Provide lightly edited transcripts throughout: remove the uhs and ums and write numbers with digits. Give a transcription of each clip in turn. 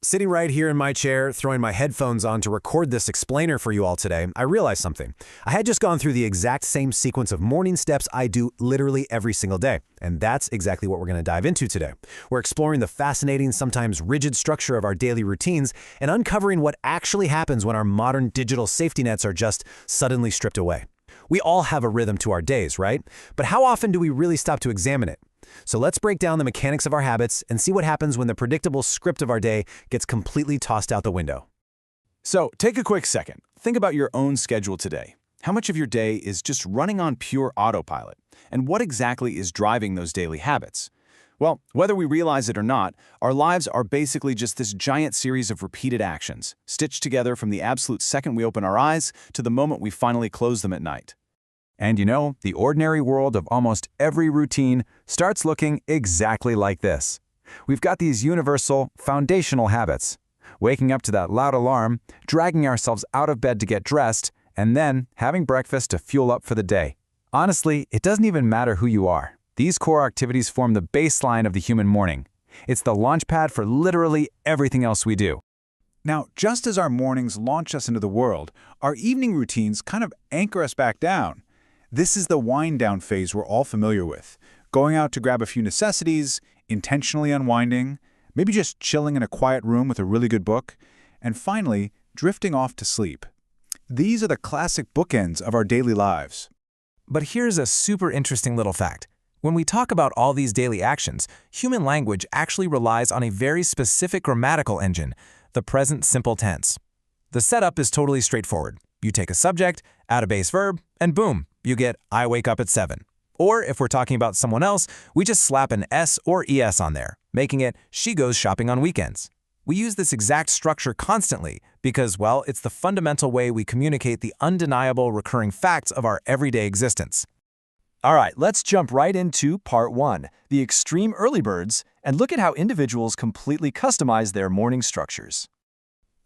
Sitting right here in my chair, throwing my headphones on to record this explainer for you all today, I realized something. I had just gone through the exact same sequence of morning steps I do literally every single day. And that's exactly what we're going to dive into today. We're exploring the fascinating, sometimes rigid structure of our daily routines and uncovering what actually happens when our modern digital safety nets are just suddenly stripped away. We all have a rhythm to our days, right? But how often do we really stop to examine it? So let's break down the mechanics of our habits and see what happens when the predictable script of our day gets completely tossed out the window. So take a quick second. Think about your own schedule today. How much of your day is just running on pure autopilot? And what exactly is driving those daily habits? Well, whether we realize it or not, our lives are basically just this giant series of repeated actions, stitched together from the absolute second we open our eyes to the moment we finally close them at night. And you know, the ordinary world of almost every routine starts looking exactly like this. We've got these universal, foundational habits. Waking up to that loud alarm, dragging ourselves out of bed to get dressed, and then having breakfast to fuel up for the day. Honestly, it doesn't even matter who you are. These core activities form the baseline of the human morning. It's the launchpad for literally everything else we do. Now, just as our mornings launch us into the world, our evening routines kind of anchor us back down. This is the wind-down phase we're all familiar with. Going out to grab a few necessities, intentionally unwinding, maybe just chilling in a quiet room with a really good book, and finally, drifting off to sleep. These are the classic bookends of our daily lives. But here's a super interesting little fact. When we talk about all these daily actions, human language actually relies on a very specific grammatical engine, the present simple tense. The setup is totally straightforward. You take a subject, add a base verb, and boom, you get I wake up at 7. Or if we're talking about someone else, we just slap an S or ES on there, making it she goes shopping on weekends. We use this exact structure constantly because, well, it's the fundamental way we communicate the undeniable recurring facts of our everyday existence. All right, let's jump right into part 1, the extreme early birds, and look at how individuals completely customize their morning structures.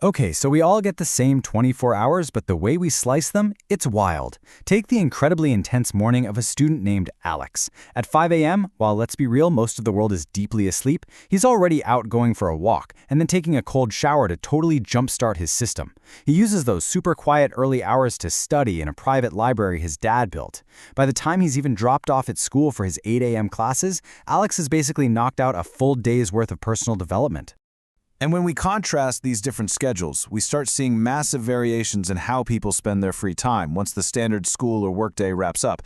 Okay, so we all get the same 24 hours, but the way we slice them, it's wild. Take the incredibly intense morning of a student named Alex. At 5 a.m., while let's be real, most of the world is deeply asleep, he's already out going for a walk and then taking a cold shower to totally jumpstart his system. He uses those super quiet early hours to study in a private library his dad built. By the time he's even dropped off at school for his 8 a.m. classes, Alex has basically knocked out a full day's worth of personal development. And when we contrast these different schedules, we start seeing massive variations in how people spend their free time once the standard school or workday wraps up.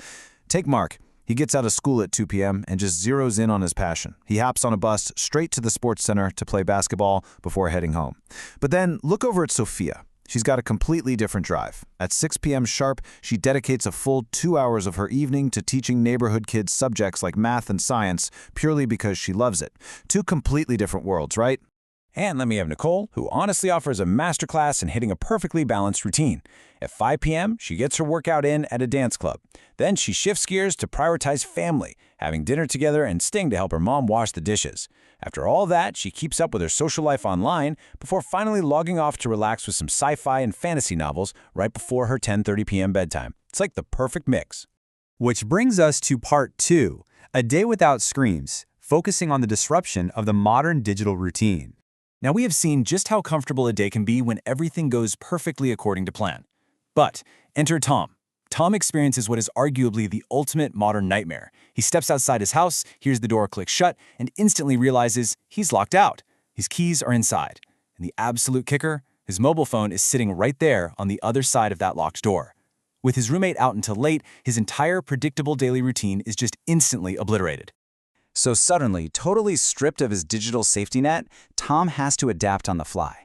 Take Mark. He gets out of school at 2 p.m. and just zeroes in on his passion. He hops on a bus straight to the sports center to play basketball before heading home. But then look over at Sophia. She's got a completely different drive. At 6 p.m. sharp, she dedicates a full 2 hours of her evening to teaching neighborhood kids subjects like math and science purely because she loves it. Two completely different worlds, right? And let me have Nicole, who honestly offers a masterclass in hitting a perfectly balanced routine. At 5 p.m., she gets her workout in at a dance club. Then she shifts gears to prioritize family, having dinner together and staying to help her mom wash the dishes. After all that, she keeps up with her social life online before finally logging off to relax with some sci-fi and fantasy novels right before her 10:30 p.m. bedtime. It's like the perfect mix. Which brings us to part 2, a day without screens, focusing on the disruption of the modern digital routine. Now, we have seen just how comfortable a day can be when everything goes perfectly according to plan. But enter Tom. Tom experiences what is arguably the ultimate modern nightmare. He steps outside his house, hears the door click shut, and instantly realizes he's locked out. His keys are inside. And the absolute kicker, his mobile phone is sitting right there on the other side of that locked door. With his roommate out until late, his entire predictable daily routine is just instantly obliterated. So suddenly, totally stripped of his digital safety net, Tom has to adapt on the fly.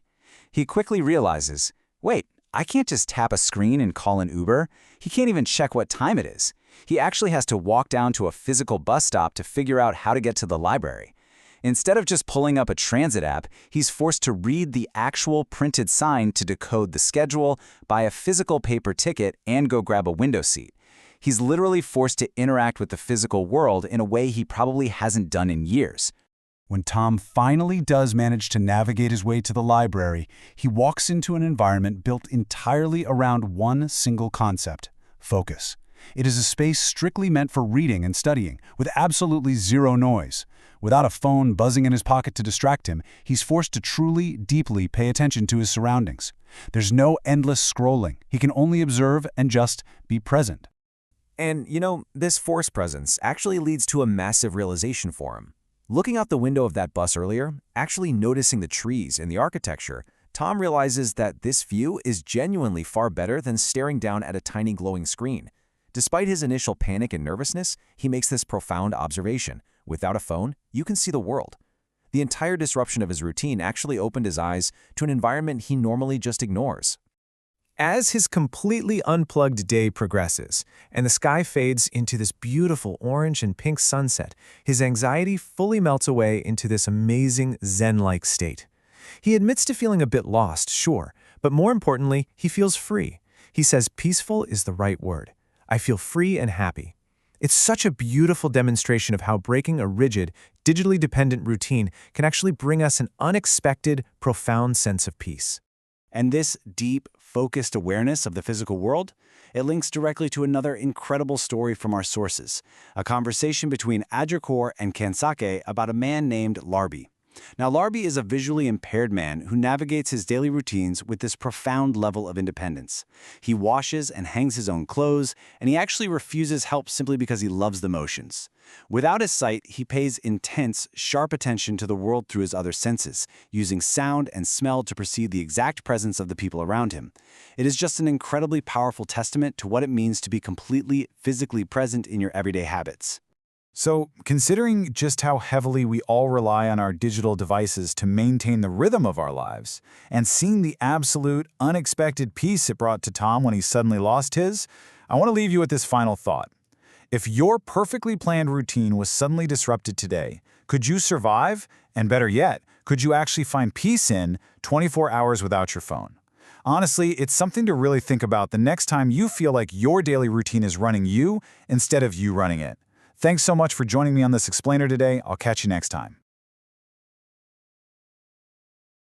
He quickly realizes, wait, I can't just tap a screen and call an Uber. He can't even check what time it is. He actually has to walk down to a physical bus stop to figure out how to get to the library. Instead of just pulling up a transit app, he's forced to read the actual printed sign to decode the schedule, buy a physical paper ticket, and go grab a window seat. He's literally forced to interact with the physical world in a way he probably hasn't done in years. When Tom finally does manage to navigate his way to the library, he walks into an environment built entirely around one single concept: focus. It is a space strictly meant for reading and studying, with absolutely zero noise. Without a phone buzzing in his pocket to distract him, he's forced to truly, deeply pay attention to his surroundings. There's no endless scrolling. He can only observe and just be present. And, this forced presence actually leads to a massive realization for him. Looking out the window of that bus earlier, actually noticing the trees and the architecture, Tom realizes that this view is genuinely far better than staring down at a tiny glowing screen. Despite his initial panic and nervousness, he makes this profound observation. Without a phone, you can see the world. The entire disruption of his routine actually opened his eyes to an environment he normally just ignores. As his completely unplugged day progresses, and the sky fades into this beautiful orange and pink sunset, his anxiety fully melts away into this amazing Zen-like state. He admits to feeling a bit lost, sure, but more importantly, he feels free. He says peaceful is the right word. I feel free and happy. It's such a beautiful demonstration of how breaking a rigid, digitally dependent routine can actually bring us an unexpected, profound sense of peace. And this deep, focused awareness of the physical world, it links directly to another incredible story from our sources, a conversation between Adrakor and Kansake about a man named Larbi. Now, Larbi is a visually impaired man who navigates his daily routines with this profound level of independence. He washes and hangs his own clothes, and he actually refuses help simply because he loves the motions. Without his sight, he pays intense, sharp attention to the world through his other senses, using sound and smell to perceive the exact presence of the people around him. It is just an incredibly powerful testament to what it means to be completely physically present in your everyday habits. So, considering just how heavily we all rely on our digital devices to maintain the rhythm of our lives, and seeing the absolute, unexpected peace it brought to Tom when he suddenly lost his, I want to leave you with this final thought. If your perfectly planned routine was suddenly disrupted today, could you survive? And better yet, could you actually find peace in 24 hours without your phone? Honestly, it's something to really think about the next time you feel like your daily routine is running you instead of you running it. Thanks so much for joining me on this explainer today. I'll catch you next time.